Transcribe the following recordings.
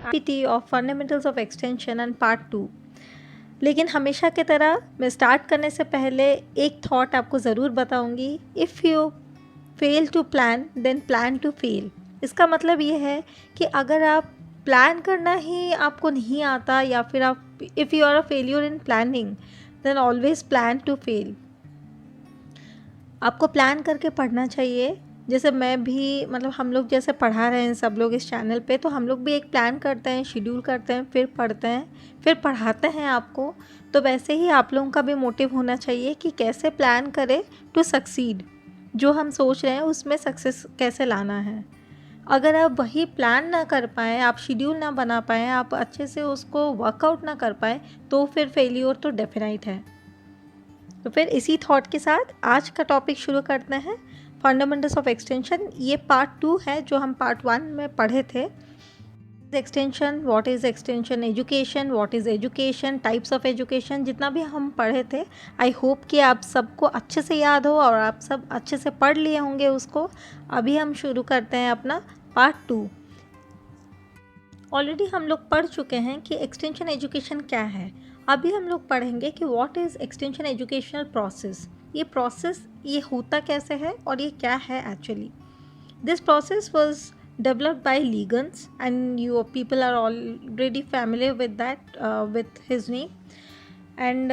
PT of fundamentals of extension and part 2। लेकिन हमेशा की तरह मैं स्टार्ट करने से पहले एक थॉट आपको ज़रूर बताऊंगी। If you fail to plan then plan to fail. इसका मतलब ये है कि अगर आप प्लान करना ही आपको नहीं आता या फिर आप if you are a failure in planning then always plan to fail. आपको प्लान करके पढ़ना चाहिए। जैसे मैं भी मतलब हम लोग जैसे पढ़ा रहे हैं सब लोग इस चैनल पे, तो हम लोग भी एक प्लान करते हैं, शेड्यूल करते हैं, फिर पढ़ते हैं, फिर पढ़ाते हैं आपको। तो वैसे ही आप लोगों का भी मोटिव होना चाहिए कि कैसे प्लान करें टू सक्सीड। जो हम सोच रहे हैं उसमें सक्सेस कैसे लाना है। अगर आप वही प्लान ना कर पाएँ, आप शेड्यूल ना बना पाएँ, आप अच्छे से उसको वर्कआउट ना कर पाएँ, तो फिर फेलियर तो डेफिनेट है। तो फिर इसी थॉट के साथ आज का टॉपिक शुरू करते हैं, फंडामेंटल्स ऑफ एक्सटेंशन। ये पार्ट 2 है जो हम पार्ट 1 में पढ़े थे। Extension, what is extension education, what is education, types of education, जितना भी हम पढ़े थे आई होप कि आप सबको अच्छे से याद हो और आप सब अच्छे से पढ़ लिए होंगे उसको। अभी हम शुरू करते हैं अपना पार्ट 2। ऑलरेडी हम लोग पढ़ चुके हैं कि एक्सटेंशन एजुकेशन क्या है। अभी हम लोग पढ़ेंगे कि what is extension educational process. ये प्रोसेस ये होता कैसे है और ये क्या है actually. This process was developed by Liggins and you people are already familiar with that with his name and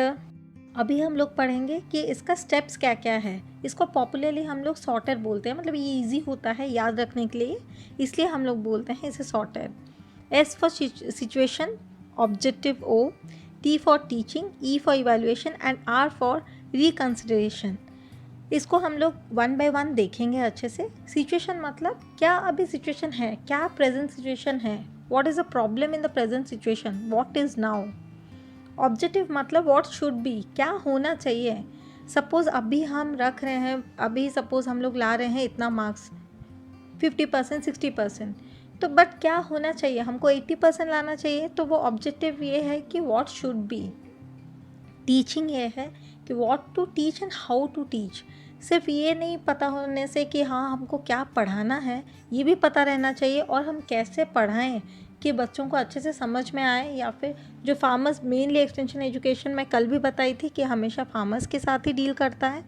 अभी हम लोग पढ़ेंगे कि इसका स्टेप्स क्या क्या है। इसको पॉपुलरली हम लोग सॉर्टर बोलते हैं, मतलब ये इजी होता है याद रखने के लिए, इसलिए हम लोग बोलते हैं इसे sorter. S for situation, objective O, T for teaching, E for evaluation and R for reconsideration। इसको हम लोग वन बाय वन देखेंगे अच्छे से। सिचुएशन मतलब क्या अभी सिचुएशन है, क्या प्रेजेंट सिचुएशन है, what is the problem in the present situation, what is now. Objective मतलब व्हाट शुड बी, क्या होना चाहिए। सपोज़ अभी हम रख रहे हैं, अभी सपोज़ हम लोग ला रहे हैं इतना मार्क्स 50% 60%, तो बट क्या होना चाहिए, हमको 80% लाना चाहिए। तो वो ऑब्जेक्टिव ये है कि व्हाट शुड बी। टीचिंग ये है कि what to teach and how to teach. सिर्फ ये नहीं पता होने से कि हाँ हमको क्या पढ़ाना है, ये भी पता रहना चाहिए और हम कैसे पढ़ाएं कि बच्चों को अच्छे से समझ में आए। या फिर जो फार्मर्स, मेनली एक्सटेंशन एजुकेशन मैं कल भी बताई थी कि हमेशा फार्मर्स के साथ ही डील करता है,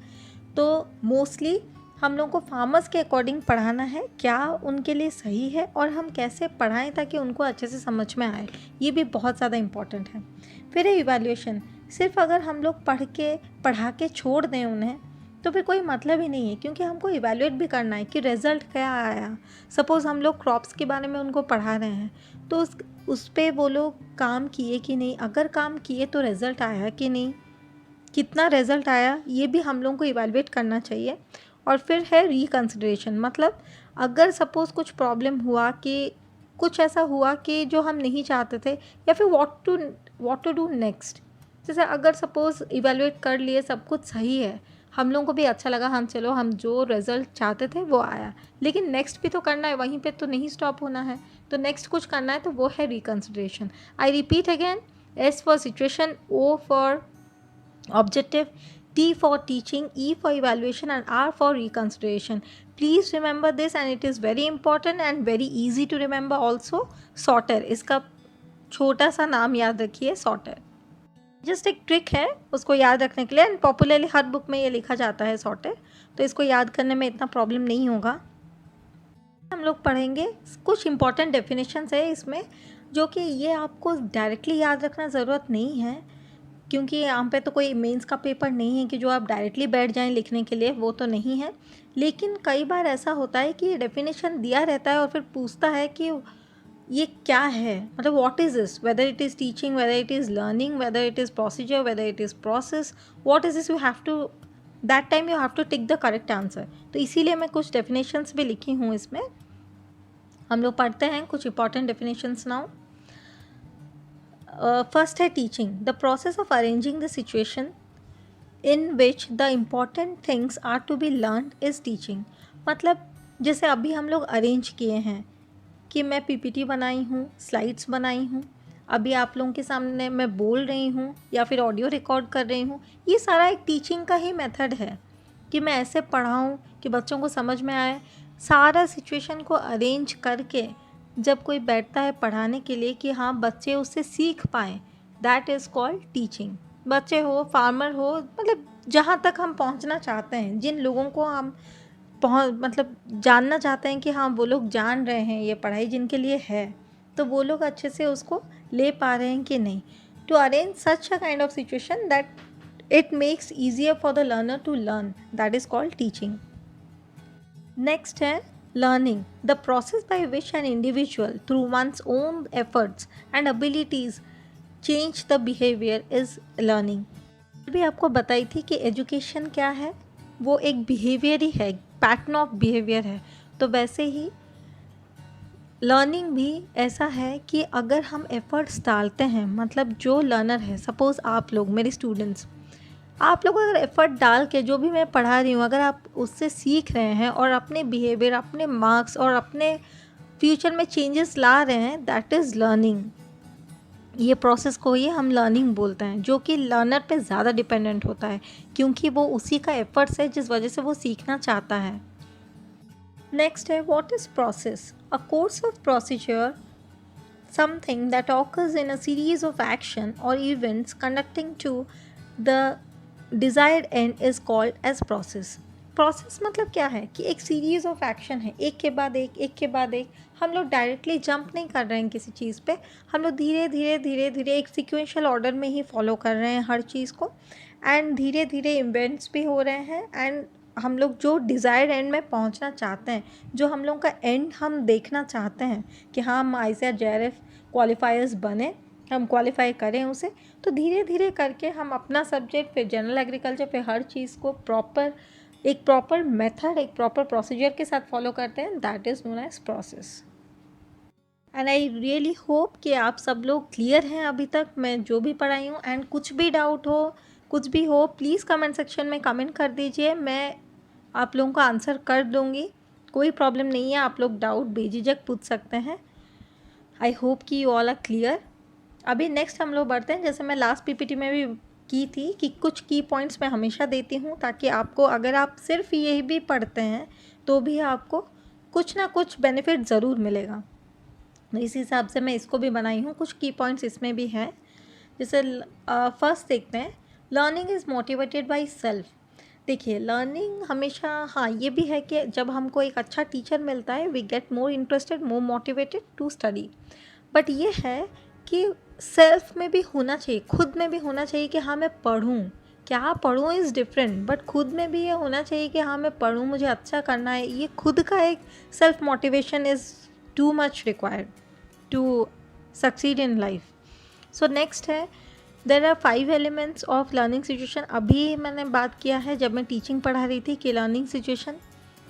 तो मोस्टली हम लोग को फार्मर्स के अकॉर्डिंग पढ़ाना है, क्या उनके लिए सही है और हम कैसे पढ़ाएं ताकि उनको अच्छे से समझ में आए। ये भी बहुत ज़्यादा इम्पॉर्टेंट है। फिर है इवैल्यूएशन। सिर्फ अगर हम लोग पढ़ा के छोड़ दें उन्हें तो फिर कोई मतलब ही नहीं है, क्योंकि हमको इवैल्यूएट भी करना है कि रिज़ल्ट क्या आया। सपोज़ हम लोग क्रॉप्स के बारे में उनको पढ़ा रहे हैं, तो उस पर वो लोग काम किए कि नहीं, अगर काम किए तो रिज़ल्ट आया कि नहीं, कितना रिज़ल्ट आया, ये भी हम लोगों को इवैल्यूएट करना चाहिए। और फिर है रिकंसिडरेशन, मतलब अगर सपोज़ कुछ प्रॉब्लम हुआ कि कुछ ऐसा हुआ कि जो हम नहीं चाहते थे, या फिर व्हाट टू डू नेक्स्ट। जैसे अगर सपोज़ इवैल्यूएट कर लिए, सब कुछ सही है, हम लोगों को भी अच्छा लगा, हम चलो हम जो रिज़ल्ट चाहते थे वो आया, लेकिन नेक्स्ट भी तो करना है, वहीं पे तो नहीं स्टॉप होना है, तो नेक्स्ट कुछ करना है, तो वो है reconsideration. I repeat again, S for situation, O for objective, T for teaching, E for evaluation and R for reconsideration. Please remember this and it is very important and very easy to remember also. sorter, इसका छोटा सा नाम याद रखिए, sorter। Just एक trick है उसको याद रखने के लिए, एंड पॉपुलरली हर बुक में ये लिखा जाता है sorter, तो इसको याद करने में इतना प्रॉब्लम नहीं होगा। हम लोग पढ़ेंगे कुछ इंपॉर्टेंट डेफिनेशंस है इसमें, जो कि ये आपको डायरेक्टली याद रखना ज़रूरत नहीं है, क्योंकि यहाँ पे तो कोई मेंस का पेपर नहीं है कि जो आप डायरेक्टली बैठ जाएं लिखने के लिए, वो तो नहीं है। लेकिन कई बार ऐसा होता है कि डेफिनेशन दिया रहता है और फिर पूछता है कि ये क्या है, मतलब what is this, whether it is teaching, whether it is learning, whether it is procedure, whether it is process, what is this, you have to that time you have to tick the correct answer. तो इसीलिए मैं कुछ definitions भी लिखी हूँ इसमें। हम लोग पढ़ते हैं कुछ इंपॉर्टेंट डेफिनेशंस नाउ। फर्स्ट है teaching, the process of arranging the situation in which the important things are to be learn is teaching. मतलब जैसे अभी हम लोग अरेंज किए हैं कि मैं पीपीटी बनाई हूँ, स्लाइड्स बनाई हूँ, अभी आप लोगों के सामने मैं बोल रही हूँ या फिर ऑडियो रिकॉर्ड कर रही हूँ, ये सारा एक टीचिंग का ही मेथड है कि मैं ऐसे पढ़ाऊँ कि बच्चों को समझ में आए। सारा सिचुएशन को अरेंज करके जब कोई बैठता है पढ़ाने के लिए कि हाँ बच्चे उससे सीख पाएँ, दैट इज़ कॉल्ड टीचिंग। बच्चे हो, फार्मर हो, मतलब जहाँ तक हम पहुँचना चाहते हैं, जिन लोगों को हम मतलब जानना चाहते हैं कि हाँ वो लोग जान रहे हैं ये पढ़ाई जिनके लिए है, तो वो लोग अच्छे से उसको ले पा रहे हैं कि नहीं। To arrange such a kind of situation that it makes easier for the learner to learn, that is called teaching. Next है learning, the process by which an individual through one's own efforts and abilities change the behavior is learning. अभी आपको बताई थी कि education क्या है, वो एक बिहेवियर ही है, पैटर्न ऑफ बिहेवियर है। तो वैसे ही लर्निंग भी ऐसा है कि अगर हम एफर्ट्स डालते हैं, मतलब जो लर्नर है, सपोज़ आप लोग मेरे स्टूडेंट्स, आप लोग अगर एफ़र्ट डाल के जो भी मैं पढ़ा रही हूँ अगर आप उससे सीख रहे हैं और अपने बिहेवियर, अपने मार्क्स और अपने फ्यूचर में चेंजेस ला रहे हैं, दैट इज़ लर्निंग। ये प्रोसेस को ही हम लर्निंग बोलते हैं, जो कि लर्नर पे ज़्यादा डिपेंडेंट होता है क्योंकि वो उसी का एफर्ट्स है जिस वजह से वो सीखना चाहता है। नेक्स्ट है what is process? A course of procedure, something that occurs in a series of action or events connecting to the desired end is called as process. Process मतलब क्या है कि एक सीरीज़ ऑफ एक्शन है, एक के बाद एक। हम लोग डायरेक्टली जंप नहीं कर रहे हैं किसी चीज़ पे, हम लोग धीरे धीरे एक सिक्वेंशियल ऑर्डर में ही फॉलो कर रहे हैं हर चीज़ को, एंड धीरे धीरे इवेंट्स भी हो रहे हैं, एंड हम लोग जो डिज़ायर्ड एंड में पहुंचना चाहते हैं, जो हम लोग का एंड हम देखना चाहते हैं कि हाँ हम ICAR JRF क्वालिफायर्स बने, हम क्वालिफाई करें उसे, तो धीरे धीरे करके हम अपना सब्जेक्ट, फिर जनरल एग्रीकल्चर, फिर हर चीज़ को एक प्रॉपर मेथड, एक प्रॉपर प्रोसीजर के साथ फॉलो करते हैं, that is known as process. And I really hope कि आप सब लोग क्लियर हैं अभी तक मैं जो भी पढ़ाई हूँ, एंड कुछ भी डाउट हो, कुछ भी हो, प्लीज़ कमेंट सेक्शन में कमेंट कर दीजिए, मैं आप लोगों का आंसर कर दूँगी, कोई प्रॉब्लम नहीं है, आप लोग डाउट बेझिझक पूछ सकते हैं। आई होप कि यू ऑल आर क्लियर। अभी नेक्स्ट हम लोग बढ़ते हैं, जैसे मैं लास्ट PPT में भी की थी कि कुछ की पॉइंट्स मैं हमेशा देती हूँ ताकि आपको, अगर आप सिर्फ यही भी पढ़ते हैं तो भी आपको कुछ ना कुछ बेनिफिट ज़रूर मिलेगा। इस हिसाब से मैं इसको भी बनाई हूँ, कुछ की पॉइंट्स इसमें भी हैं। जैसे फर्स्ट देखते हैं, learning is motivated by self. देखिए लर्निंग हमेशा, हाँ ये भी है कि जब हमको एक अच्छा टीचर मिलता है we get more interested, more motivated to study, but ये है कि सेल्फ में भी होना चाहिए, खुद में भी होना चाहिए कि हाँ मैं पढ़ूँ, क्या पढ़ूँ इज़ डिफरेंट, बट खुद में भी ये होना चाहिए कि हाँ मैं पढ़ूँ, मुझे अच्छा करना है। ये खुद का एक self motivation is too much required to succeed in life. So next है, there are 5 elements of learning situation. अभी मैंने बात किया है जब मैं टीचिंग पढ़ा रही थी कि लर्निंग सिचुएशन,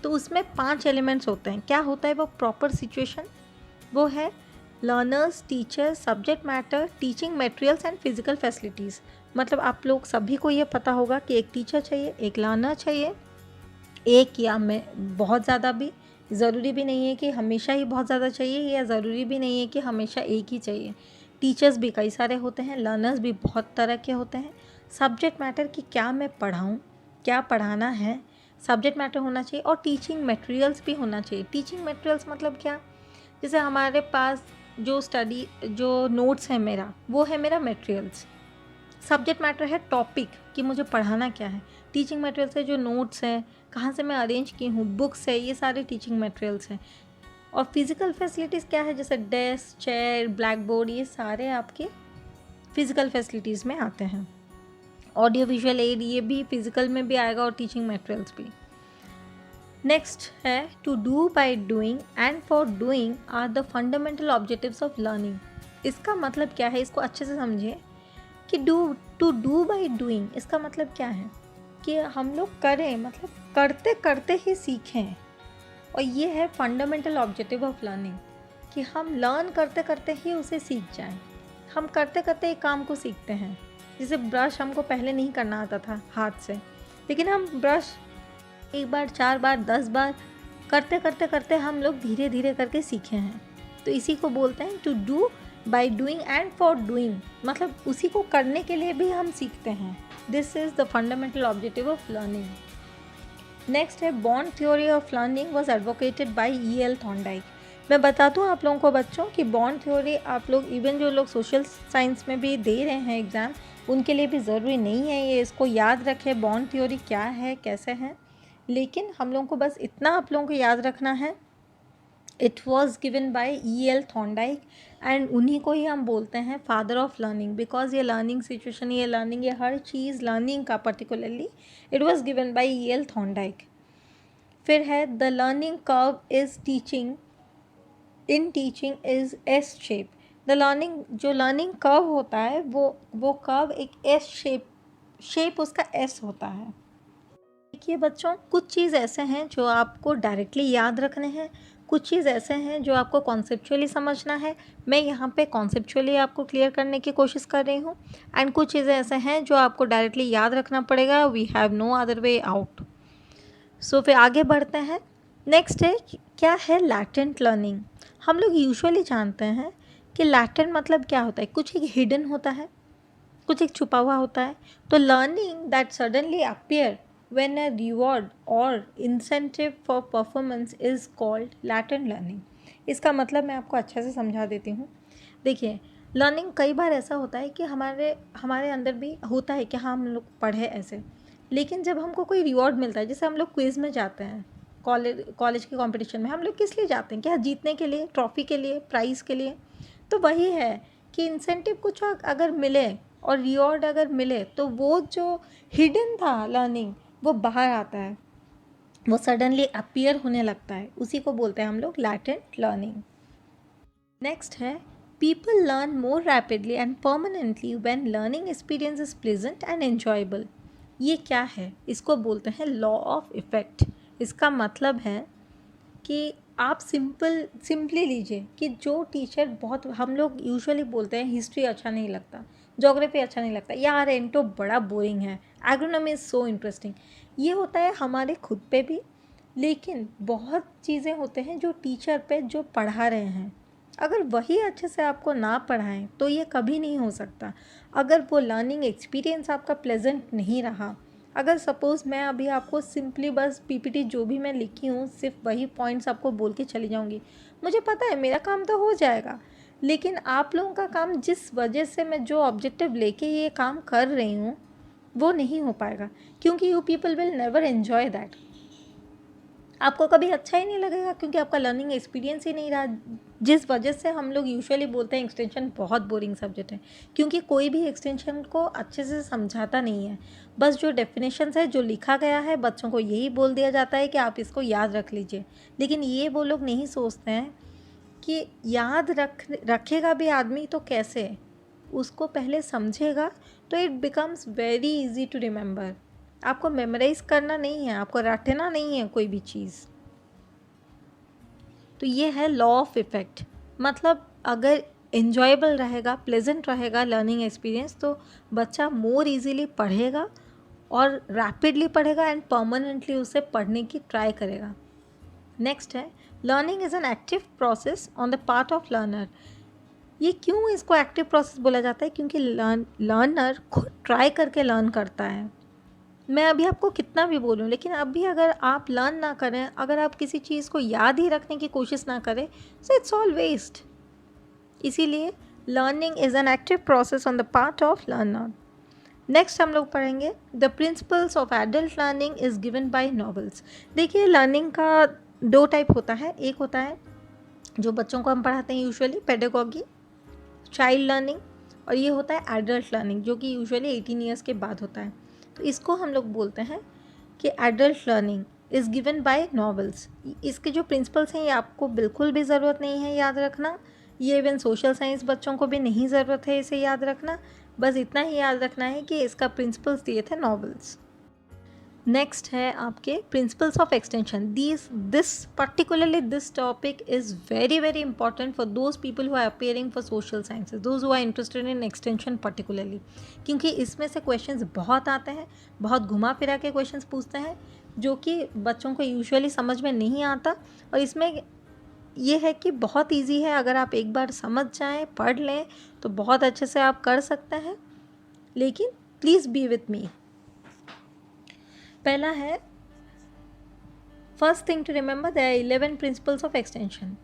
तो उसमें 5 एलिमेंट्स होते हैं। क्या होता है वो प्रॉपर सिचुएशन? वो है learners, teachers, subject matter, teaching materials and physical facilities. मतलब आप लोग सभी को ये पता होगा कि एक टीचर चाहिए, एक लर्नर चाहिए, एक या मैं बहुत ज़्यादा भी, ज़रूरी भी नहीं है कि हमेशा ही बहुत ज़्यादा चाहिए, या ज़रूरी भी नहीं है कि हमेशा एक ही चाहिए। टीचर्स भी कई सारे होते हैं, लर्नर्स भी बहुत तरह के होते हैं। सब्जेक्ट मैटर कि क्या मैं पढ़ाऊँ, क्या पढ़ाना है, सब्जेक्ट मैटर होना चाहिए, और टीचिंग मटेरियल्स भी होना चाहिए। टीचिंग मटेरियल्स मतलब क्या? जैसे हमारे पास जो नोट्स है मेरा, वो है मेरा मटेरियल्स। सब्जेक्ट मैटर है टॉपिक कि मुझे पढ़ाना क्या है। टीचिंग मटेरियल्स है जो नोट्स हैं, कहाँ से मैं अरेंज की हूँ, बुक्स है, ये सारे टीचिंग मटेरियल्स हैं। और फिज़िकल फैसिलिटीज़ क्या है? जैसे डेस्क, चेयर, ब्लैक बोर्ड, ये सारे आपके फिज़िकल फैसिलिटीज़ में आते हैं। ऑडियो विजुअल एड, ये भी फिज़िकल में भी आएगा, और टीचिंग मटेरियल्स भी। नेक्स्ट है to do by doing and for doing are the fundamental objectives of learning. इसका मतलब क्या है, इसको अच्छे से समझिए कि टू डू बाई डूइंग, इसका मतलब क्या है कि हम लोग करें, मतलब करते करते ही सीखें। और ये है फंडामेंटल ऑब्जेक्टिव ऑफ लर्निंग कि हम लर्न करते करते ही उसे सीख जाएं। हम करते करते एक काम को सीखते हैं। जैसे ब्रश हमको पहले नहीं करना आता था हाथ से, लेकिन हम ब्रश 1 बार, 4 बार, 10 बार करते करते करते हम लोग धीरे धीरे करके सीखे हैं। तो इसी को बोलते हैं to do by doing and for doing, मतलब उसी को करने के लिए भी हम सीखते हैं। This is the fundamental objective of learning. Next है bond theory of learning was advocated by E.L. Thorndike. मैं बता दूँ आप लोगों को बच्चों कि बॉन्ड थ्योरी आप लोग इवन जो लोग सोशल साइंस में भी दे रहे हैं एग्ज़ाम, उनके लिए भी ज़रूरी नहीं है ये इसको याद रखें बॉन्ड थ्योरी क्या है कैसे है, लेकिन हम लोगों को बस इतना आप लोगों को याद रखना है, it was given by E.L. Thorndike and उन्हीं को ही हम बोलते हैं फादर ऑफ लर्निंग, बिकॉज ये लर्निंग सिचुएशन, ये लर्निंग, ये हर चीज़ लर्निंग का particularly it was given by E.L. Thorndike. फिर है the learning curve is teaching in teaching is S shape. The learning जो लर्निंग कर्व होता है वो कर्व एक एस शेप उसका एस होता है। देखिए बच्चों, कुछ चीज़ ऐसे हैं जो आपको डायरेक्टली याद रखने हैं, कुछ चीज़ ऐसे हैं जो आपको कॉन्सेप्चुअली समझना है। मैं यहाँ पे कॉन्सेप्चुअली आपको क्लियर करने की कोशिश कर रही हूँ, एंड कुछ चीज़ें ऐसे हैं जो आपको डायरेक्टली याद रखना पड़ेगा। We have no other way out. So फिर आगे बढ़ते हैं। नेक्स्ट है क्या है लैटेंट लर्निंग। हम लोग यूजुअली जानते हैं कि लैटेंट मतलब क्या होता है, कुछ एक हिडन होता है, कुछ एक छुपा हुआ होता है। तो learning that suddenly appear when a reward और incentive for performance is called latent learning. इसका मतलब मैं आपको अच्छे से समझा देती हूँ। देखिए, लर्निंग कई बार ऐसा होता है कि हमारे हमारे अंदर भी होता है कि हाँ हम लोग पढ़े ऐसे, लेकिन जब हमको कोई रिवॉर्ड मिलता है, जैसे हम लोग क्विज़ में जाते हैं, कॉलेज के कंपटीशन में हम लोग किस लिए जाते हैं, क्या जीतने के लिए, ट्रॉफी के लिए, प्राइज़ के लिए। तो वही है कि इंसेंटिव कुछ अगर मिले और रिवॉर्ड अगर मिले तो वो जो हिडन था लर्निंग वो बाहर आता है, वो सडनली अपीयर होने लगता है, उसी को बोलते हैं हम लोग लैटेंट लर्निंग। नेक्स्ट है people learn more rapidly and permanently when learning experience is pleasant and enjoyable. ये क्या है, इसको बोलते हैं लॉ ऑफ इफ़ेक्ट। इसका मतलब है कि आप सिंपली लीजिए कि जो टीचर बहुत, हम लोग यूजुअली बोलते हैं हिस्ट्री अच्छा नहीं लगता, ज्योग्राफी अच्छा नहीं लगता, यार एंटो बड़ा बोरिंग है, एग्रोनॉमी इज़ सो इंटरेस्टिंग। ये होता है हमारे खुद पे भी, लेकिन बहुत चीज़ें होते हैं जो टीचर पे जो पढ़ा रहे हैं, अगर वही अच्छे से आपको ना पढ़ाएं तो ये कभी नहीं हो सकता। अगर वो लर्निंग एक्सपीरियंस आपका प्लेजेंट नहीं रहा, अगर सपोज़ मैं अभी आपको सिंपली बस पीपीटी जो भी मैं लिखी हूँ सिर्फ वही पॉइंट्स आपको बोल के चली जाऊँगी, मुझे पता है मेरा काम तो हो जाएगा, लेकिन आप लोगों का काम, जिस वजह से मैं जो ऑब्जेक्टिव लेके ये काम कर रही हूँ, वो नहीं हो पाएगा, क्योंकि you people will never enjoy that. आपको कभी अच्छा ही नहीं लगेगा क्योंकि आपका लर्निंग एक्सपीरियंस ही नहीं रहा, जिस वजह से हम लोग यूजुअली बोलते हैं एक्सटेंशन बहुत बोरिंग सब्जेक्ट है, क्योंकि कोई भी एक्सटेंशन को अच्छे से समझाता नहीं है। बस जो डेफिनेशंस है, जो लिखा गया है, बच्चों को यही बोल दिया जाता है कि आप इसको याद रख लीजिए, लेकिन ये वो लोग नहीं सोचते हैं कि याद रखेगा भी आदमी तो कैसे, उसको पहले समझेगा तो it becomes very easy to remember. आपको मेमोराइज करना नहीं है, आपको रटना नहीं है कोई भी चीज़। तो ये है लॉ ऑफ इफ़ेक्ट। मतलब अगर इन्जॉयबल रहेगा, प्लेजेंट रहेगा लर्निंग एक्सपीरियंस, तो बच्चा मोर इजीली पढ़ेगा और रैपिडली पढ़ेगा एंड परमानेंटली उसे पढ़ने की ट्राई करेगा। नेक्स्ट है learning is an active process on the part of learner. ये क्यों इसको एक्टिव प्रोसेस बोला जाता है, क्योंकि लर्नर खुद ट्राई करके लर्न करता है। मैं अभी आपको कितना भी बोलूं, लेकिन अभी अगर आप लर्न ना करें, अगर आप किसी चीज़ को याद ही रखने की कोशिश ना करें, सो इट्स ऑल वेस्ट। इसीलिए learning is an active process on the part of learner. Next हम लोग पढ़ेंगे the principles of adult learning is given by novels. देखिए, लर्निंग का दो टाइप होता है। एक होता है जो बच्चों को हम पढ़ाते हैं यूजुअली, पेडागॉजी, चाइल्ड लर्निंग, और ये होता है एडल्ट लर्निंग जो कि यूजुअली 18 ईयर्स के बाद होता है। तो इसको हम लोग बोलते हैं कि adult learning is given by novels. इसके जो प्रिंसिपल्स हैं ये आपको बिल्कुल भी ज़रूरत नहीं है याद रखना, ये इवन सोशल साइंस बच्चों को भी नहीं ज़रूरत है इसे याद रखना, बस इतना ही याद रखना है कि इसका प्रिंसिपल्स दिए थे नॉवेल्स। नेक्स्ट है आपके principles of extension. This topic is very very important for those people who are appearing for social sciences, those who are interested in extension particularly, क्योंकि इसमें से क्वेश्चंस बहुत आते हैं, बहुत घुमा फिरा के क्वेश्चंस पूछते हैं जो कि बच्चों को यूजुअली समझ में नहीं आता। और इसमें ये है कि बहुत ईजी है, अगर आप एक बार समझ जाएँ, पढ़ लें तो बहुत अच्छे से आप कर सकते हैं, लेकिन प्लीज़ बी विथ मी। पहला है, first thing to remember, there are 11 principles of extension.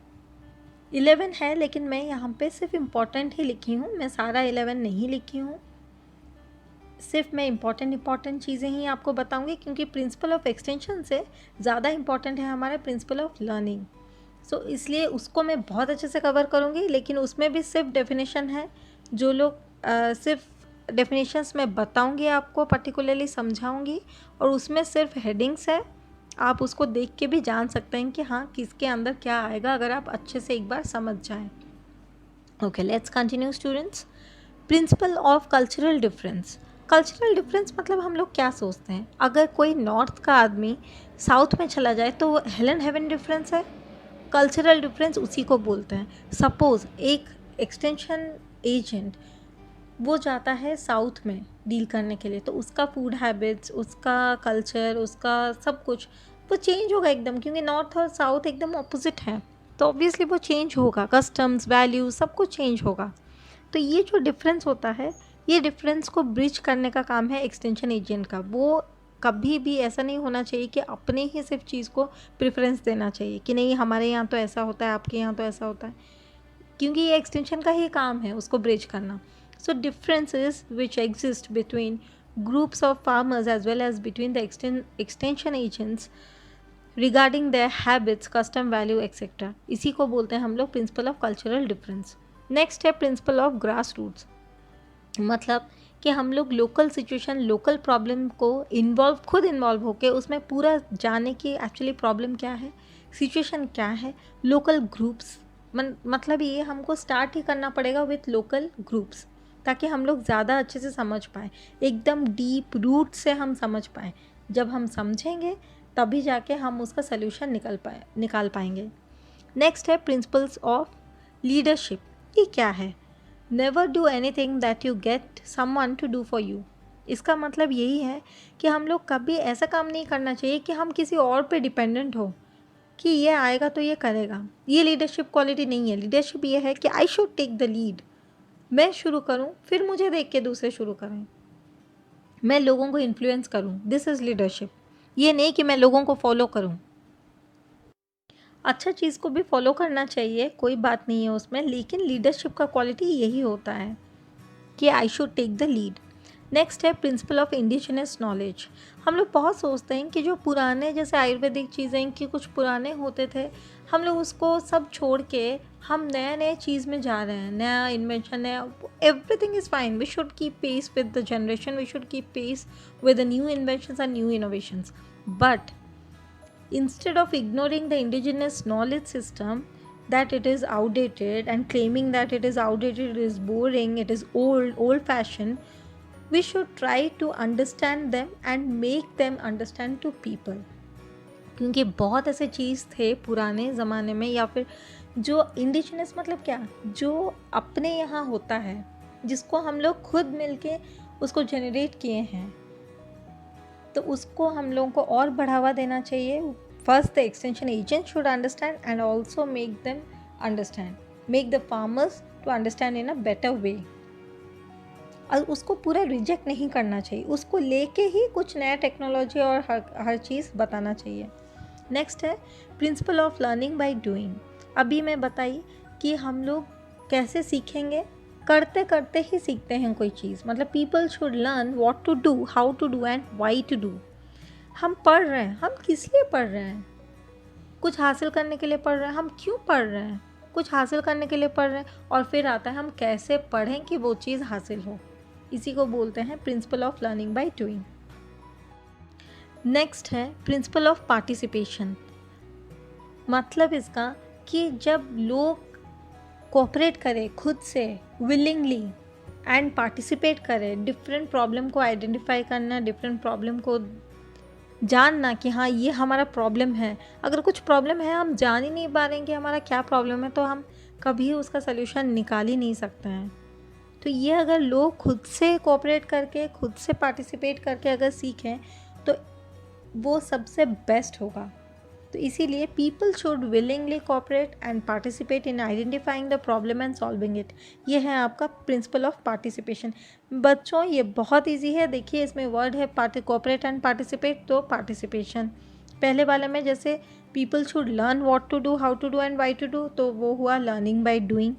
11 है, लेकिन मैं यहाँ पे सिर्फ इम्पॉर्टेंट ही लिखी हूँ, मैं सारा 11 नहीं लिखी हूँ, सिर्फ मैं इम्पॉर्टेंट चीज़ें ही आपको बताऊँगी, क्योंकि प्रिंसिपल ऑफ एक्सटेंशन से ज़्यादा इम्पॉर्टेंट है हमारा प्रिंसिपल ऑफ लर्निंग। सो इसलिए उसको मैं बहुत अच्छे से कवर करूँगी, लेकिन उसमें भी सिर्फ डेफिनेशन है, जो लोग सिर्फ डेफिनेशंस मैं बताऊँगी आपको, पर्टिकुलरली समझाऊँगी, और उसमें सिर्फ हेडिंग्स है, आप उसको देख के भी जान सकते हैं कि हाँ किसके अंदर क्या आएगा, अगर आप अच्छे से एक बार समझ जाएं। Okay, let's continue students. Principal of cultural difference. Cultural difference मतलब हम लोग क्या सोचते हैं, अगर कोई नॉर्थ का आदमी साउथ में चला जाए तो वो हेलन हेवन डिफरेंस है। कल्चरल डिफरेंस उसी को बोलते हैं। सपोज़ एक एक्सटेंशन एजेंट वो जाता है साउथ में डील करने के लिए, तो उसका फूड हैबिट्स, उसका कल्चर, उसका सब कुछ वो चेंज होगा एकदम, क्योंकि नॉर्थ और साउथ एकदम ऑपोजिट हैं, तो ऑब्वियसली वो चेंज होगा, कस्टम्स, वैल्यूज सब कुछ चेंज होगा। तो ये जो डिफरेंस होता है, ये डिफरेंस को ब्रिज करने का काम है एक्सटेंशन एजेंट का। वो कभी भी ऐसा नहीं होना चाहिए कि अपने ही सिर्फ चीज़ को प्रेफरेंस देना चाहिए कि नहीं हमारे यहाँ तो ऐसा होता है, आपके यहाँ तो ऐसा होता है, क्योंकि ये एक्सटेंशन का ही काम है उसको ब्रिज करना। So differences which exist between groups of farmers as well as between the extension agents regarding their habits, custom, value etcetera, इसी को बोलते हैं हम लोग principle of cultural difference. Next है प्रिंसिपल ऑफ ग्रास रूट्स, मतलब कि हम लोग लोकल सिचुएशन, लोकल प्रॉब्लम को खुद इन्वॉल्व होके उसमें पूरा जाने की एक्चुअली प्रॉब्लम क्या है, सिचुएशन क्या है, लोकल ग्रुप्स, मतलब ये हमको स्टार्ट ही करना पड़ेगा विथ लोकल ग्रुप्स, ताकि हम लोग ज़्यादा अच्छे से समझ पाएँ, एकदम डीप रूट से हम समझ पाएँ। जब हम समझेंगे तभी जाके हम उसका सल्यूशन निकाल पाएंगे। नेक्स्ट है प्रिंसिपल्स ऑफ लीडरशिप। ये क्या है? Never do anything that you get someone to do for you. इसका मतलब यही है कि हम लोग कभी ऐसा काम नहीं करना चाहिए कि हम किसी और पे डिपेंडेंट हो कि ये आएगा तो ये करेगा। ये लीडरशिप क्वालिटी नहीं है। लीडरशिप ये है कि I should take the lead, मैं शुरू करूं, फिर मुझे देख के दूसरे शुरू करें, मैं लोगों को इन्फ्लुएंस करूं, दिस इज़ लीडरशिप। ये नहीं कि मैं लोगों को फॉलो करूं। अच्छा चीज़ को भी फॉलो करना चाहिए, कोई बात नहीं है उसमें, लेकिन लीडरशिप का क्वालिटी यही होता है कि I should take the lead. Next है प्रिंसिपल ऑफ इंडिजिनस नॉलेज। हम लोग बहुत सोचते हैं कि जो पुराने जैसे आयुर्वेदिक चीज़ें कि कुछ पुराने होते थे, हम लोग उसको सब छोड़ के हम नए चीज़ में जा रहे हैं, नया इन्वेंशन है, everything is fine, we should keep pace with the generation, we should keep pace with the new inventions and new innovations. But instead of ignoring the indigenous knowledge system, that it is outdated, and claiming that it is outdated, it is boring, it is old fashioned, we should try to understand them and make them understand to people। क्योंकि बहुत ऐसे चीज़ थे पुराने ज़माने में, या फिर जो इंडिजिनस मतलब क्या, जो अपने यहाँ होता है, जिसको हम लोग खुद मिलके उसको जनरेट किए हैं, तो उसको हम लोगों को और बढ़ावा देना चाहिए। First the extension agent should understand and also make them understand, make the farmers to understand in a better way. और उसको पूरा रिजेक्ट नहीं करना चाहिए, उसको लेके ही कुछ नया टेक्नोलॉजी और हर चीज़ बताना चाहिए। नेक्स्ट है principle of learning by doing. अभी मैं बताई कि हम लोग कैसे सीखेंगे, करते करते ही सीखते हैं कोई चीज़, मतलब people should learn what to do, how to do and why to do. हम पढ़ रहे हैं, हम किस लिए पढ़ रहे हैं? कुछ हासिल करने के लिए पढ़ रहे हैं। हम क्यों पढ़ रहे हैं? कुछ हासिल करने के लिए पढ़ रहे हैं। और फिर आता है हम कैसे पढ़ें कि वो चीज़ हासिल हो, इसी को बोलते हैं principle of learning by doing. Next है प्रिंसिपल ऑफ पार्टिसिपेशन। मतलब इसका कि जब लोग कोऑपरेट करें खुद से विलिंगली एंड पार्टिसिपेट करें, डिफरेंट प्रॉब्लम को आइडेंटिफाई करना, डिफरेंट प्रॉब्लम को जानना कि हाँ ये हमारा प्रॉब्लम है। अगर कुछ प्रॉब्लम है, हम जान ही नहीं पा रहे हैं कि हमारा क्या प्रॉब्लम है, तो हम कभी उसका सल्यूशन निकाल ही नहीं सकते हैं। तो ये अगर लोग खुद से कोऑपरेट करके, खुद से पार्टिसिपेट करके अगर सीखें तो वो सबसे बेस्ट होगा। तो इसीलिए people should willingly cooperate and participate in identifying the problem and solving it. ये है आपका प्रिंसिपल ऑफ पार्टिसिपेशन। बच्चों ये बहुत इजी है, देखिए इसमें वर्ड है कोऑपरेट एंड पार्टिसिपेट, तो पार्टिसिपेशन। पहले वाले में जैसे people should learn what to do, how to do and why to do, तो वो हुआ लर्निंग बाय डूइंग।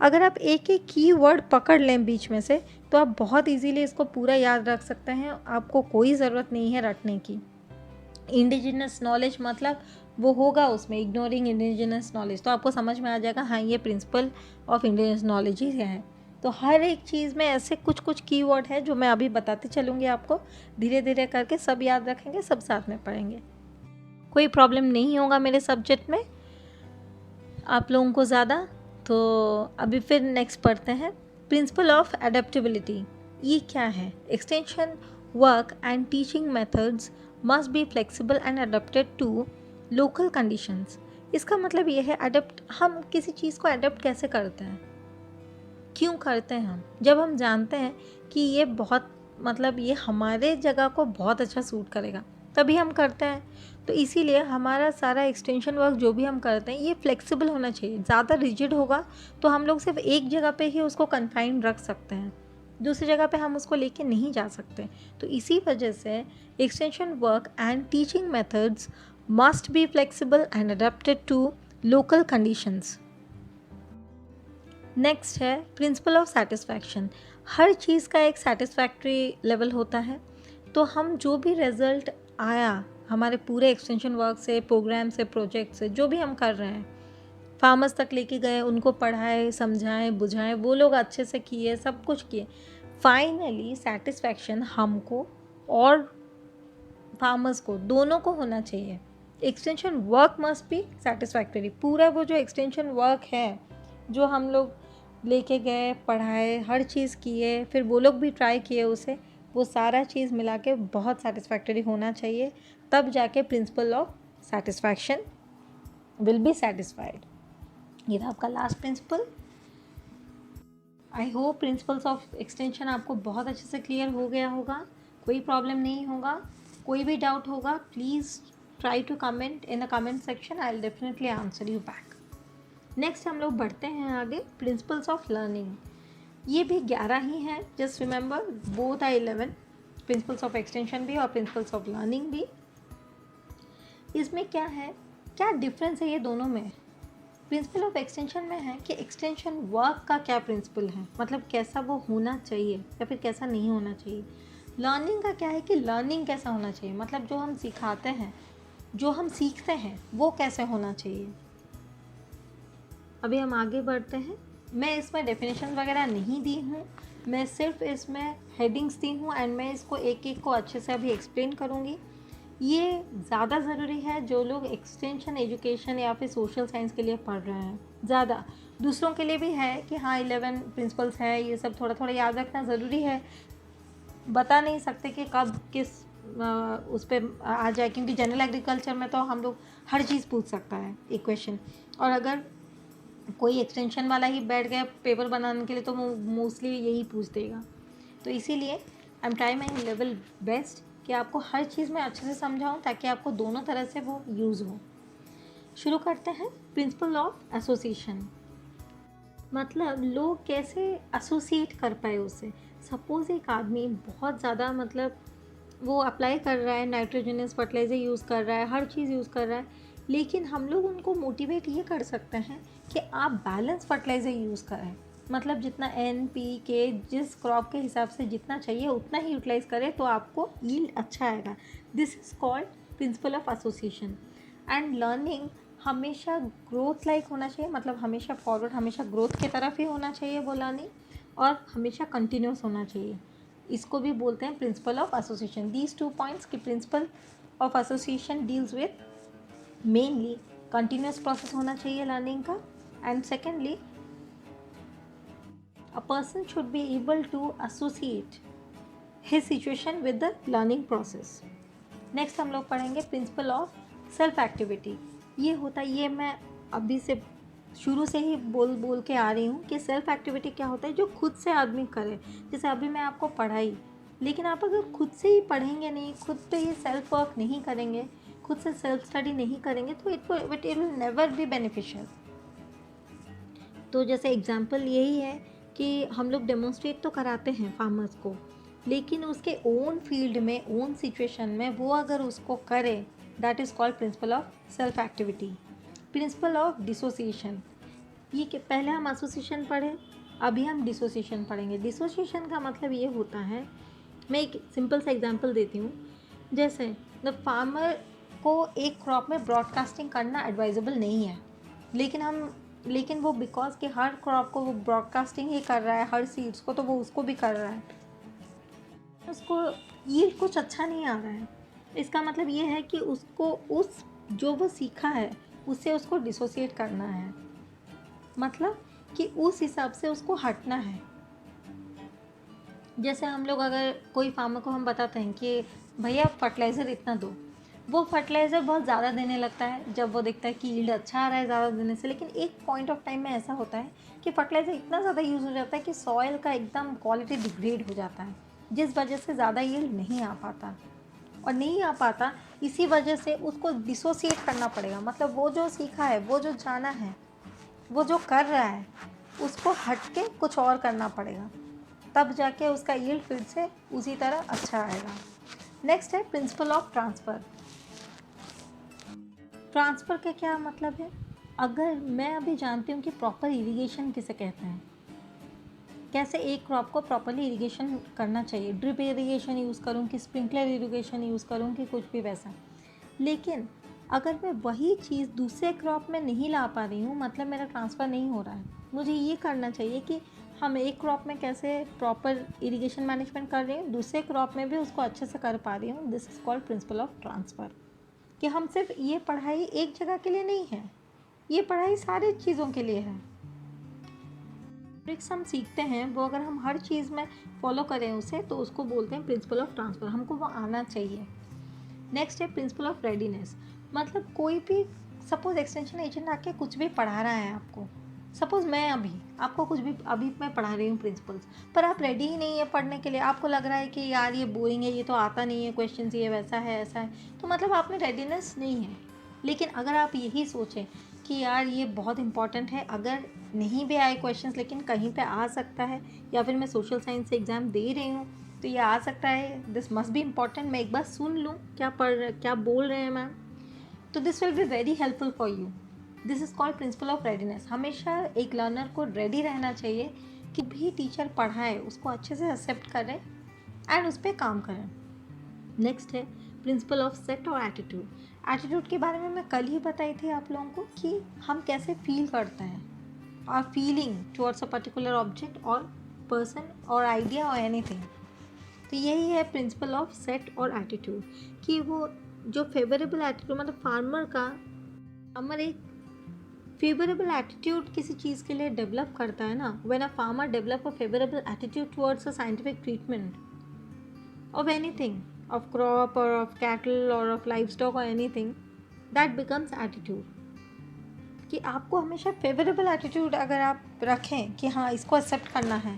अगर आप एक एक की वर्ड पकड़ लें बीच में से तो आप बहुत इजीली इसको पूरा याद रख सकते हैं, आपको कोई ज़रूरत नहीं है रटने की। इंडिजिनस नॉलेज मतलब वो होगा उसमें इग्नोरिंग इंडिजिनस नॉलेज, तो आपको समझ में आ जाएगा हाँ ये प्रिंसिपल ऑफ इंडिजिनस नॉलेज ही है। तो हर एक चीज़ में ऐसे कुछ कुछ कीवर्ड है जो मैं अभी बताती चलूँगी आपको, धीरे धीरे करके सब याद रखेंगे, सब साथ में पढ़ेंगे, कोई प्रॉब्लम नहीं होगा मेरे सब्जेक्ट में आप लोगों को ज़्यादा। तो अभी फिर नेक्स्ट पढ़ते हैं, प्रिंसिपल ऑफ एडेप्टेबिलिटी। ये क्या है? Extension work and teaching methods must be flexible and adapted to local conditions. इसका मतलब ये है अडेप्ट, हम किसी चीज़ को अडेप्ट कैसे करते हैं, क्यों करते हैं हम, जब हम जानते हैं कि ये बहुत मतलब ये हमारे जगह को बहुत अच्छा सूट करेगा तभी हम करते हैं। तो इसीलिए हमारा सारा एक्सटेंशन वर्क जो भी हम करते हैं ये फ्लेक्सिबल होना चाहिए। ज़्यादा रिजिड होगा तो हम लोग सिर्फ एक जगह पे ही उसको कन्फाइन रख सकते हैं, दूसरी जगह पे हम उसको लेके नहीं जा सकते। तो इसी वजह से extension work and teaching methods must be flexible and adapted to local conditions. Next है प्रिंसिपल ऑफ सेटिस्फैक्शन। हर चीज़ का एक सेटिस्फैक्ट्री लेवल होता है, तो हम जो भी रिज़ल्ट आया हमारे पूरे एक्सटेंशन वर्क से, प्रोग्राम से, प्रोजेक्ट से, जो भी हम कर रहे हैं, फार्मर्स तक लेके गए, उनको पढ़ाए, समझाएं, बुझाएं, वो लोग अच्छे से किए, सब कुछ किए, फाइनली सेटिस्फैक्शन हमको और फार्मर्स को दोनों को होना चाहिए। Extension work must be satisfactory. पूरा वो जो एक्सटेंशन वर्क है जो हम लोग लेके गए, पढ़ाए, हर चीज़ किए, फिर वो लोग भी ट्राई किए उसे, वो सारा चीज़ मिला के बहुत सेटिस्फैक्टरी होना चाहिए, तब जाके principle of satisfaction will be satisfied. ये था आपका last principle. I hope principles of extension आपको बहुत अच्छे से क्लियर हो गया होगा, कोई प्रॉब्लम नहीं होगा। कोई भी डाउट होगा please try to comment in the comment section, I will definitely answer you back. Next हम लोग बढ़ते हैं आगे, प्रिंसिपल्स ऑफ लर्निंग। ये भी 11 ही हैं, just remember both are 11, principles of extension भी और प्रिंसिपल्स ऑफ लर्निंग भी। इसमें क्या है, क्या डिफरेंस है ये दोनों में? प्रिंसिपल ऑफ एक्सटेंशन में है कि एक्सटेंशन वर्क का क्या प्रिंसिपल है, मतलब कैसा वो होना चाहिए या फिर कैसा नहीं होना चाहिए। लर्निंग का क्या है कि लर्निंग कैसा होना चाहिए, मतलब जो हम सिखाते हैं, जो हम सीखते हैं वो कैसे होना चाहिए। अभी हम आगे बढ़ते हैं। मैं इसमें डेफिनेशन वगैरह नहीं दी हूँ, मैं सिर्फ इसमें हेडिंग्स दी हूँ एंड मैं इसको एक एक को अच्छे से अभी एक्सप्लेन करूँगी। ये ज़्यादा ज़रूरी है जो लोग एक्सटेंशन एजुकेशन या फिर सोशल साइंस के लिए पढ़ रहे हैं, ज़्यादा दूसरों के लिए भी है कि हाँ 11 प्रिंसिपल्स है, ये सब थोड़ा थोड़ा याद रखना ज़रूरी है। बता नहीं सकते कि कब किस उस पर आ जाए, क्योंकि जनरल एग्रीकल्चर में तो हम लोग हर चीज़ पूछ सकता है एक क्वेश्चन, और अगर कोई एक्सटेंशन वाला ही बैठ गया पेपर बनाने के लिए तो मोस्टली यही पूछ देगा। तो इसीलिए I am try my level best कि आपको हर चीज़ में अच्छे से समझाऊँ ताकि आपको दोनों तरह से वो यूज़ हो। शुरू करते हैं प्रिंसिपल ऑफ एसोसिएशन। मतलब लोग कैसे एसोसिएट कर पाए उससे। सपोज़ एक आदमी बहुत ज़्यादा मतलब वो अप्लाई कर रहा है, नाइट्रोजनस फर्टिलाइज़र यूज़ कर रहा है, हर चीज़ यूज़ कर रहा है, लेकिन हम लोग उनको मोटिवेट ये कर सकते हैं कि आप बैलेंस फर्टिलाइज़र यूज़ करें, मतलब जितना NPK जिस क्रॉप के हिसाब से जितना चाहिए उतना ही यूटिलाइज़ करें तो आपको यील्ड अच्छा आएगा। This is called principal of association. And learning हमेशा ग्रोथ लाइक होना चाहिए, मतलब हमेशा फॉरवर्ड, हमेशा ग्रोथ की तरफ ही होना चाहिए वो लर्निंग, और हमेशा कंटिन्यूस होना चाहिए। इसको भी बोलते हैं principle of association. These 2 points कि principle of association deals with mainly continuous process होना चाहिए लर्निंग का, and secondly a person should be able to associate his situation with the learning process. Next हम लोग पढ़ेंगे प्रिंसिपल ऑफ सेल्फ एक्टिविटी। ये होता है, ये मैं अभी से शुरू से ही बोल के आ रही हूँ कि सेल्फ एक्टिविटी क्या होता है, जो खुद से आदमी करे। जैसे अभी मैं आपको पढ़ाई, लेकिन आप अगर खुद से ही पढ़ेंगे नहीं, खुद पे ये सेल्फ वर्क नहीं करेंगे, खुद से सेल्फ स्टडी नहीं करेंगे तो it will never be beneficial. तो जैसे एग्जांपल यही है कि हम लोग डेमोन्स्ट्रेट तो कराते हैं फार्मर्स को, लेकिन उसके ओन फील्ड में, ओन सिचुएशन में वो अगर उसको करे that is called principle of self activity. Principle of dissociation, ये कि पहले हम एसोसिएशन पढ़े, अभी हम डिसोसिएशन पढ़ेंगे। डिसोसिएशन का मतलब ये होता है, मैं एक सिंपल सा एग्जांपल देती हूँ। जैसे द फार्मर को एक क्रॉप में ब्रॉडकास्टिंग करना एडवाइजेबल नहीं है, लेकिन वो बिकॉज कि हर क्रॉप को वो ब्रॉडकास्टिंग ही कर रहा है, हर सीड्स को, तो वो उसको भी कर रहा है, उसको यील्ड कुछ अच्छा नहीं आ रहा है। इसका मतलब ये है कि उसको उस जो वो सीखा है उससे उसको डिसोसिएट करना है, मतलब कि उस हिसाब से उसको हटना है। जैसे हम लोग अगर कोई फार्मर को हम बताते हैं कि भैया फर्टिलाइज़र इतना दो, वो फर्टिलाइज़र बहुत ज़्यादा देने लगता है जब वो देखता है कि यील्ड अच्छा आ रहा है ज़्यादा देने से। लेकिन एक पॉइंट ऑफ टाइम में ऐसा होता है कि फर्टिलाइज़र इतना ज़्यादा यूज़ हो जाता है कि सॉइल का एकदम क्वालिटी डिग्रेड हो जाता है, जिस वजह से ज़्यादा यील्ड नहीं आ पाता। और नहीं आ पाता इसी वजह से उसको डिसोसिएट करना पड़ेगा, मतलब वो जो सीखा है, वो जो जाना है, वो जो कर रहा है, उसको हट के कुछ और करना पड़ेगा, तब जाके उसका यील्ड फिर से उसी तरह अच्छा आएगा। नेक्स्ट है प्रिंसिपल ऑफ ट्रांसफ़र। ट्रांसफ़र का क्या मतलब है? अगर मैं अभी जानती हूँ कि प्रॉपर इरिगेशन किसे कहते हैं, कैसे एक क्रॉप को प्रॉपरली इरिगेशन करना चाहिए, ड्रिप इरिगेशन यूज़ करूँ कि स्प्रिंकलर इरिगेशन यूज़ करूँ कि कुछ भी वैसा, लेकिन अगर मैं वही चीज़ दूसरे क्रॉप में नहीं ला पा रही हूँ, मतलब मेरा ट्रांसफ़र नहीं हो रहा है। मुझे ये करना चाहिए कि हम एक क्रॉप में कैसे प्रॉपर इरिगेशन मैनेजमेंट कर रही हूँ, दूसरे क्रॉप में भी उसको अच्छे से कर पा रही हूँ। This is called principle of transfer. कि हम सिर्फ ये पढ़ाई एक जगह के लिए नहीं है, ये पढ़ाई सारी चीज़ों के लिए है। ट्रिक्स हम सीखते हैं वो अगर हम हर चीज़ में फॉलो करें उसे, तो उसको बोलते हैं प्रिंसिपल ऑफ ट्रांसफ़र। हमको वो आना चाहिए। नेक्स्ट है प्रिंसिपल ऑफ रेडीनेस। मतलब कोई भी सपोज एक्सटेंशन एजेंट आके कुछ भी पढ़ा रहा है आपको, सपोज मैं अभी आपको कुछ भी अभी मैं पढ़ा रही हूँ प्रिंसिपल्स, पर आप रेडी ही नहीं है पढ़ने के लिए, आपको लग रहा है कि यार ये बोरिंग है, ये तो आता नहीं है, क्वेश्चन ये वैसा है ऐसा है, तो मतलब आप में रेडीनेस नहीं है। लेकिन अगर आप यही सोचें कि यार ये बहुत इंपॉर्टेंट है, अगर नहीं भी आए क्वेश्चंस लेकिन कहीं पे आ सकता है, या फिर मैं सोशल साइंस से एग्ज़ाम दे रही हूँ तो ये आ सकता है, दिस मस्ट बी इम्पॉर्टेंट, मैं एक बार सुन लूँ क्या बोल रहे हैं मैम, तो this will be very helpful for you. This is called principle of readiness. हमेशा एक लर्नर को रेडी रहना चाहिए कि भी टीचर पढ़ाए उसको अच्छे से एक्सेप्ट करें एंड उस पर काम करें। नेक्स्ट है प्रिंसिपल ऑफ सेट और एटीट्यूड। एटीट्यूड के बारे में मैं कल ही बताई थी आप लोगों को कि हम कैसे फील करते हैं, और feeling towards a particular object और पर्सन और आइडिया और एनीथिंग। तो यही है प्रिंसिपल ऑफ सेट और एटीट्यूड, कि वो जो फेवरेबल एटीट्यूड, मतलब फार्मर एक फेवरेबल एटीट्यूड किसी चीज़ के लिए डेवलप करता है ना, when a farmer develop a favourable attitude towards a scientific treatment of anything, of crop or of cattle or of livestock or anything, that becomes attitude। कि आपको हमेशा फेवरेबल एटीट्यूड अगर आप रखें कि हाँ इसको एक्सेप्ट करना है,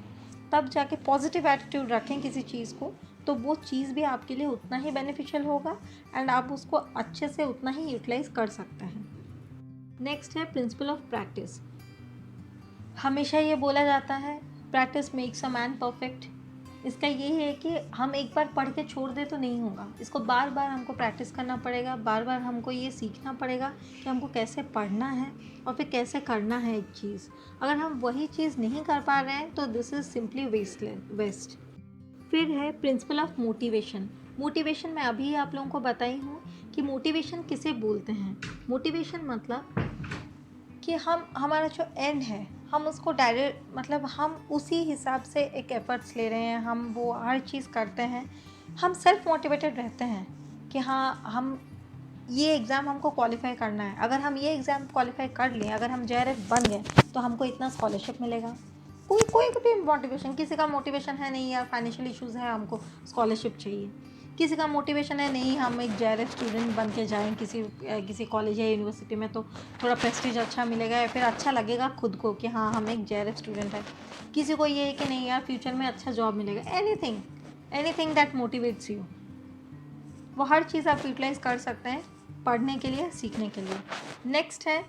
तब जाके पॉजिटिव एटीट्यूड रखें किसी चीज़ को, तो वो चीज़ भी आपके लिए उतना ही बेनिफिशियल होगा एंड आप उसको अच्छे से उतना ही यूटिलाइज कर सकते हैं। नेक्स्ट है प्रिंसिपल ऑफ प्रैक्टिस। हमेशा ये बोला जाता है practice makes a man perfect. इसका ये है कि हम एक बार पढ़ के छोड़ दे तो नहीं होगा, इसको बार बार हमको प्रैक्टिस करना पड़ेगा, बार बार हमको ये सीखना पड़ेगा कि हमको कैसे पढ़ना है और फिर कैसे करना है एक चीज़। अगर हम वही चीज़ नहीं कर पा रहे हैं तो दिस इज़ सिंपली वेस्ट। फिर है प्रिंसिपल ऑफ मोटिवेशन। मोटिवेशन मैं अभी आप लोगों को बताई हूँ कि मोटिवेशन किसे बोलते हैं। मोटिवेशन मतलब कि हमारा जो एंड है हम उसको डायरेक्ट, मतलब हम उसी हिसाब से एक एफर्ट्स ले रहे हैं, हम वो हर चीज़ करते हैं, हम सेल्फ मोटिवेटेड रहते हैं कि हाँ हम ये एग्ज़ाम हमको क्वालिफाई करना है, अगर हम ये एग्ज़ाम क्वालिफाई कर लें, अगर हम JRF बन गए तो हमको इतना स्कॉलरशिप मिलेगा। कोई कोई भी मोटिवेशन, किसी का मोटिवेशन है नहीं यार फाइनेंशियल इश्यूज़ है हमको स्कॉलरशिप चाहिए, किसी का मोटिवेशन है नहीं हम एक JRF स्टूडेंट बन के जाएँ किसी कॉलेज या यूनिवर्सिटी में तो थोड़ा प्रेस्टीज अच्छा मिलेगा या फिर अच्छा लगेगा खुद को कि हाँ हम एक JRF स्टूडेंट है। किसी को ये है कि नहीं यार फ्यूचर में अच्छा जॉब मिलेगा। एनीथिंग दैट मोटिवेट्स यू, वो हर चीज़ आप यूटिलाइज कर सकते हैं पढ़ने के लिए, सीखने के लिए। नेक्स्ट है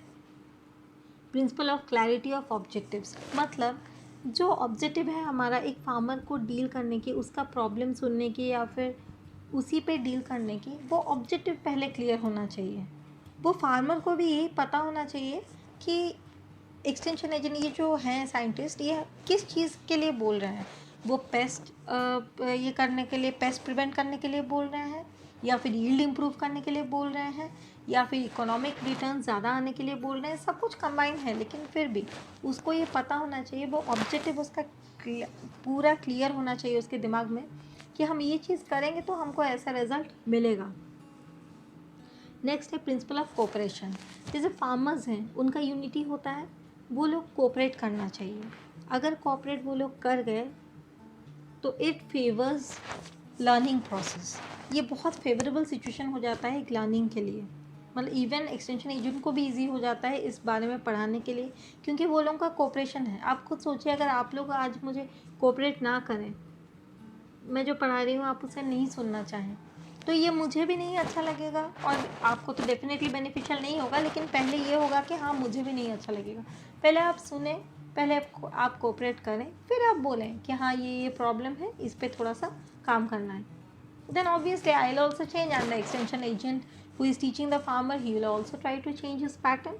principle of clarity of objectives. मतलब जो ऑब्जेक्टिव है हमारा एक फार्मर को डील करने की, उसका प्रॉब्लम सुनने की या फिर उसी पे डील करने की, वो ऑब्जेक्टिव पहले क्लियर होना चाहिए। वो फार्मर को भी यही पता होना चाहिए कि एक्सटेंशन एजेंट ये जो हैं साइंटिस्ट, ये किस चीज़ के लिए बोल रहे हैं। वो पेस्ट ये करने के लिए, पेस्ट प्रिवेंट करने के लिए बोल रहे हैं, या फिर यील्ड इम्प्रूव करने के लिए बोल रहे हैं, या फिर इकोनॉमिक रिटर्न ज़्यादा आने के लिए बोल रहे हैं। सब कुछ कंबाइन है, लेकिन फिर भी उसको ये पता होना चाहिए, वो ऑब्जेक्टिव उसका पूरा क्लियर होना चाहिए उसके दिमाग में कि हम ये चीज़ करेंगे तो हमको ऐसा रिजल्ट मिलेगा। नेक्स्ट है प्रिंसिपल ऑफ कोऑपरेशन। जैसे फार्मर्स हैं, उनका यूनिटी होता है, वो लोग कोऑपरेट करना चाहिए। अगर कोऑपरेट वो लोग कर गए तो इट फेवर्स लर्निंग प्रोसेस। ये बहुत फेवरेबल सिचुएशन हो जाता है एक लर्निंग के लिए। मतलब इवन एक्सटेंशन एजेंट को भी इजी हो जाता है इस बारे में पढ़ाने के लिए, क्योंकि वो लोगों का कोऑपरेशन है। आप खुद सोचिए, अगर आप लोग आज मुझे कोऑपरेट ना करें, मैं जो पढ़ा रही हूँ आप उसे नहीं सुनना चाहें, तो ये मुझे भी नहीं अच्छा लगेगा और आपको तो डेफिनेटली बेनिफिशियल नहीं होगा। लेकिन पहले ये होगा कि हाँ, मुझे भी नहीं अच्छा लगेगा। पहले आप सुने, पहले आप कोऑपरेट करें, फिर आप बोलें कि हाँ ये प्रॉब्लम है, इस पर थोड़ा सा काम करना है। Then obviously I'll also change, and the extension agent who is teaching the farmer, he will also try to change his pattern.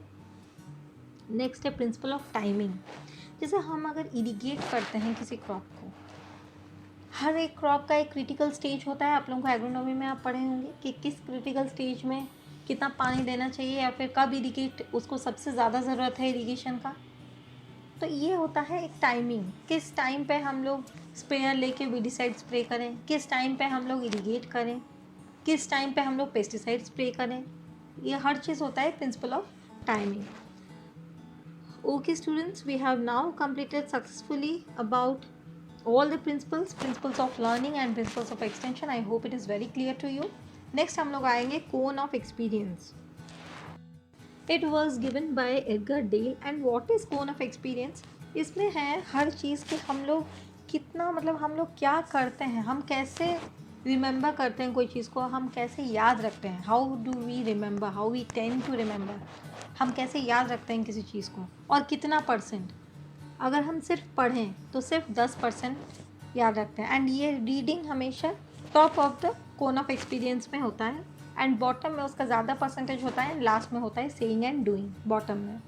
Next है प्रिंसिपल ऑफ टाइमिंग। जैसे हम अगर इरिगेट करते हैं किसी क्रॉप को, हर एक क्रॉप का एक क्रिटिकल स्टेज होता है। आप लोगों को एग्रोनॉमी में आप पढ़े होंगे कि किस क्रिटिकल स्टेज में कितना पानी देना चाहिए, या फिर कब इरिगेट, उसको सबसे ज़्यादा ज़रूरत है इरिगेशन का। तो ये होता है एक टाइमिंग, किस टाइम पे हम लोग स्प्रेयर लेके वीडिसाइड स्प्रे करें, किस टाइम पे हम लोग इरिगेट करें, किस टाइम पे हम लोग पेस्टिसाइड स्प्रे करें। ये हर चीज़ होता है principle of timing. Okay students, we have now completed successfully about all the principles of learning and principles of extension. I hope it is very clear to you. Next हम लोग आएंगे cone of experience. It was given by Edgar Dale, and what is cone of experience? इसमें है हर चीज़ कि हम लोग कितना, मतलब हम लोग क्या करते हैं, हम कैसे रिमेंबर करते हैं कोई चीज़ को, हम कैसे याद रखते हैं, how do we remember, how we tend to remember, हम कैसे याद रखते हैं किसी चीज़ को, और कितना परसेंट। अगर हम सिर्फ पढ़ें तो सिर्फ 10% याद रखते हैं। एंड ये रीडिंग हमेशा top of the cone of experience में होता है, एंड बॉटम में उसका ज़्यादा परसेंटेज होता है, लास्ट में होता है सेइंग एंड डूइंग बॉटम में।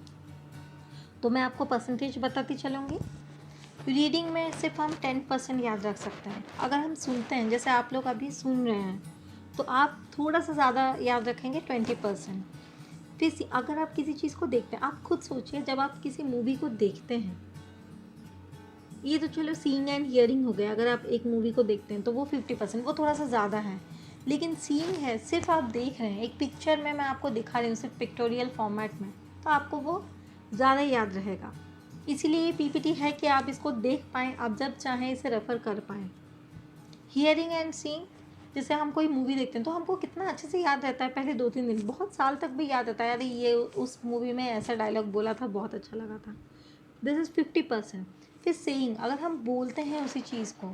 तो मैं आपको परसेंटेज बताती चलूँगी। रीडिंग में सिर्फ हम 10% याद रख सकते हैं। अगर हम सुनते हैं, जैसे आप लोग अभी सुन रहे हैं, तो आप थोड़ा सा ज़्यादा याद रखेंगे, 20%। फिर अगर आप किसी चीज़ को देखते हैं, आप खुद सोचिए, जब आप किसी मूवी को देखते हैं, ये तो चलो सीइंग एंड हियरिंग हो गया। अगर आप एक मूवी को देखते हैं तो वो 50%, वो थोड़ा सा ज़्यादा है। लेकिन सीइंग है, सिर्फ आप देख रहे हैं, एक पिक्चर में मैं आपको दिखा रही हूँ सिर्फ पिक्टोरियल फॉर्मेट में, तो आपको वो ज़्यादा याद रहेगा। इसीलिए ये पीपीटी है कि आप इसको देख पाएँ, आप जब चाहें इसे रेफ़र कर पाएँ। हियरिंग एंड सीइंग, जैसे हम कोई मूवी देखते हैं तो हमको कितना अच्छे से याद रहता है, पहले 2-3 दिन, बहुत साल तक भी याद रहता है, अरे ये उस मूवी में ऐसा डायलॉग बोला था, बहुत अच्छा लगा था। This is 50%। फिर सेइंग, अगर हम बोलते हैं उसी चीज़ को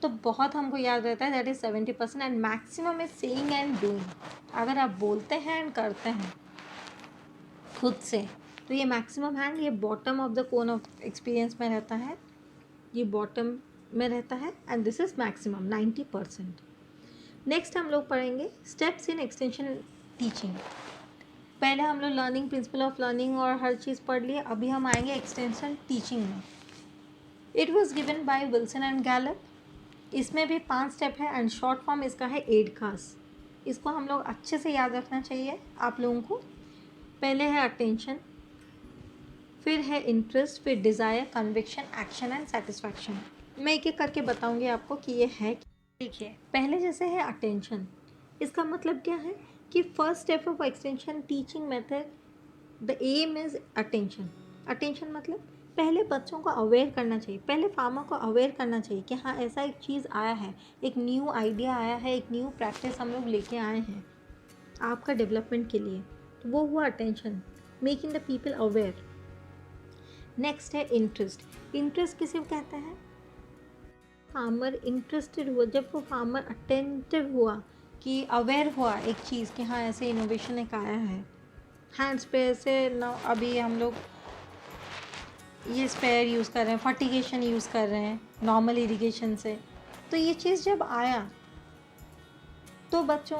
तो बहुत हमको याद रहता है, that is 70%। And maximum is saying and doing. अगर आप बोलते हैं एंड करते हैं खुद से, तो ये मैक्सिमम है, ये bottom of the cone of experience में रहता है, ये बॉटम में रहता है, and this is maximum 90%। Next हम लोग पढ़ेंगे स्टेप्स इन एक्सटेंशन टीचिंग। पहले हम लोग लर्निंग, प्रिंसिपल ऑफ लर्निंग और हर चीज़ पढ़ लिए। अभी हम आएंगे एक्सटेंशन टीचिंग में। It was given by Wilson and Gallup. इसमें भी 5 स्टेप है, एंड शॉर्ट फॉर्म इसका है एडकास। इसको हम लोग अच्छे से याद रखना चाहिए आप लोगों को। पहले है अटेंशन, फिर है इंटरेस्ट, फिर desire, conviction, action and satisfaction. मैं एक एक करके बताऊंगी आपको कि ये है। देखिए, पहले जैसे है अटेंशन, इसका मतलब क्या है कि first step of extension teaching method, the aim is attention. Attention मतलब पहले बच्चों को अवेयर करना चाहिए, पहले फार्मर को अवेयर करना चाहिए कि हाँ ऐसा एक चीज़ आया है, एक न्यू आइडिया आया है, एक न्यू प्रैक्टिस हम लोग लेके आए हैं आपका डेवलपमेंट के लिए। तो वो हुआ attention, making the people aware. Next है इंटरेस्ट। इंटरेस्ट किसे कहते हैं? फार्मर इंटरेस्टेड हुआ, जब वो फार्मर अटेंटिव हुआ कि अवेयर हुआ एक चीज़ कि हाँ ऐसे इनोवेशन एक आया है। हैंड्स पे ऐसे ना, अभी हम लोग ये स्पेयर यूज़ कर रहे हैं, फर्टिगेशन यूज़ कर रहे हैं नॉर्मल इरिगेशन से, तो ये चीज़ जब आया तो बच्चों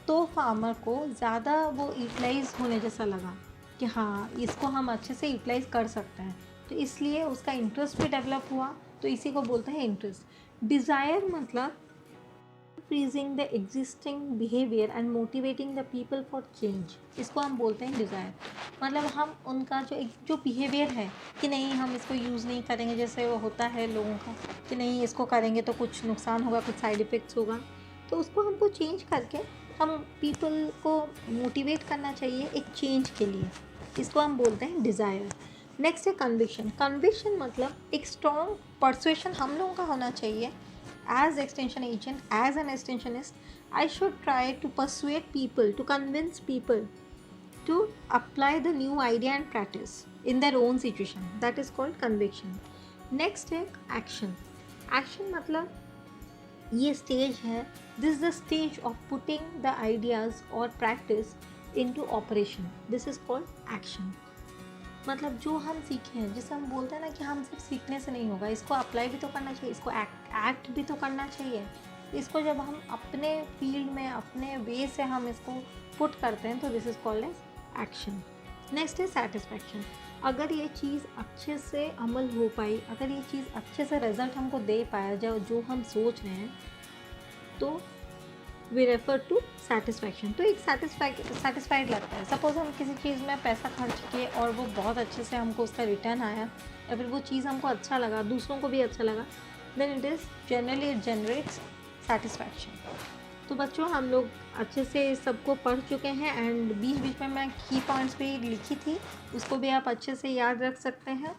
तो फार्मर को ज़्यादा वो यूटिलाइज होने जैसा लगा कि हाँ इसको हम अच्छे से यूटिलाइज कर सकते हैं, तो इसलिए उसका इंटरेस्ट भी डेवलप हुआ। तो इसी को बोलते हैं इंटरेस्ट। डिज़ायर मतलब increasing the existing behavior and motivating the people for change, इसको हम बोलते हैं डिज़ायर। मतलब हम उनका जो बिहेवियर है कि नहीं हम इसको यूज़ नहीं करेंगे, जैसे वो होता है लोगों का कि नहीं इसको करेंगे तो कुछ नुकसान होगा, कुछ साइड इफ़ेक्ट्स होगा, तो उसको हमको चेंज करके हम पीपल को मोटिवेट करना चाहिए एक चेंज के लिए, इसको हम बोलते हैं डिज़ायर। नेक्स्ट है कन्विक्शन। कन्विक्शन मतलब एक स्ट्रॉन्ग परसुएशन हम लोगों का होना चाहिए। As extension agent, as an extensionist, I should try to persuade people, to convince people to apply the new idea and practice in their own situation. That is called conviction. Next है action. Action मतलब ये stage है, this is the stage of putting the ideas or practice into operation. This is called action. मतलब जो हम सीखे हैं, जिसे हम बोलते हैं ना कि हम सिर्फ सीखने से नहीं होगा, इसको अप्लाई भी तो करना चाहिए, इसको एक्ट भी तो करना चाहिए। इसको जब हम अपने फील्ड में अपने वे से हम इसको पुट करते हैं तो this is called as action. Next है सेटिस्फैक्शन। अगर ये चीज़ अच्छे से अमल हो पाई, अगर ये चीज़ अच्छे से रिजल्ट हमको दे पाया जो हम सोच रहे हैं, तो वी रेफर टू सेटिस्फैक्शन। तो एक सेटिस्फाइड लगता है। सपोज़ हम किसी चीज़ में पैसा खर्च किए और वो बहुत अच्छे से हमको उसका रिटर्न आया, या फिर वो चीज़ हमको अच्छा लगा, दूसरों को भी अच्छा लगा, then it is generally it generates satisfaction. तो बच्चों हम लोग अच्छे से सबको पढ़ चुके हैं, एंड बीच बीच में मैं की पॉइंट्स भी लिखी थी, उसको भी आप अच्छे से याद रख सकते हैं।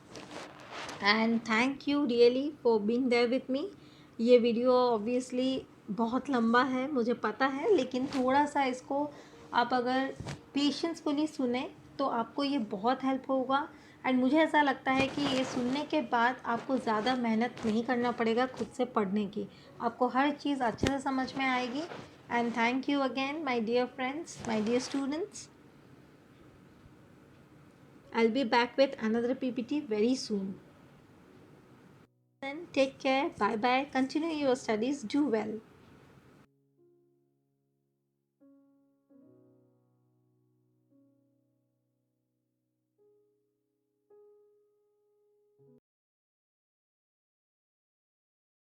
And thank you really for being there with me. ये वीडियो ऑब्वियसली बहुत लंबा है मुझे पता है, लेकिन थोड़ा सा इसको आप अगर पेशेंसफुली सुने तो आपको ये बहुत हेल्प होगा। एंड मुझे ऐसा लगता है कि ये सुनने के बाद आपको ज़्यादा मेहनत नहीं करना पड़ेगा खुद से पढ़ने की, आपको हर चीज़ अच्छे से समझ में आएगी। And thank you again my dear friends, my dear students. I'll be back with another PPT very soon. Then take care. Bye bye. Continue your studies. Do well.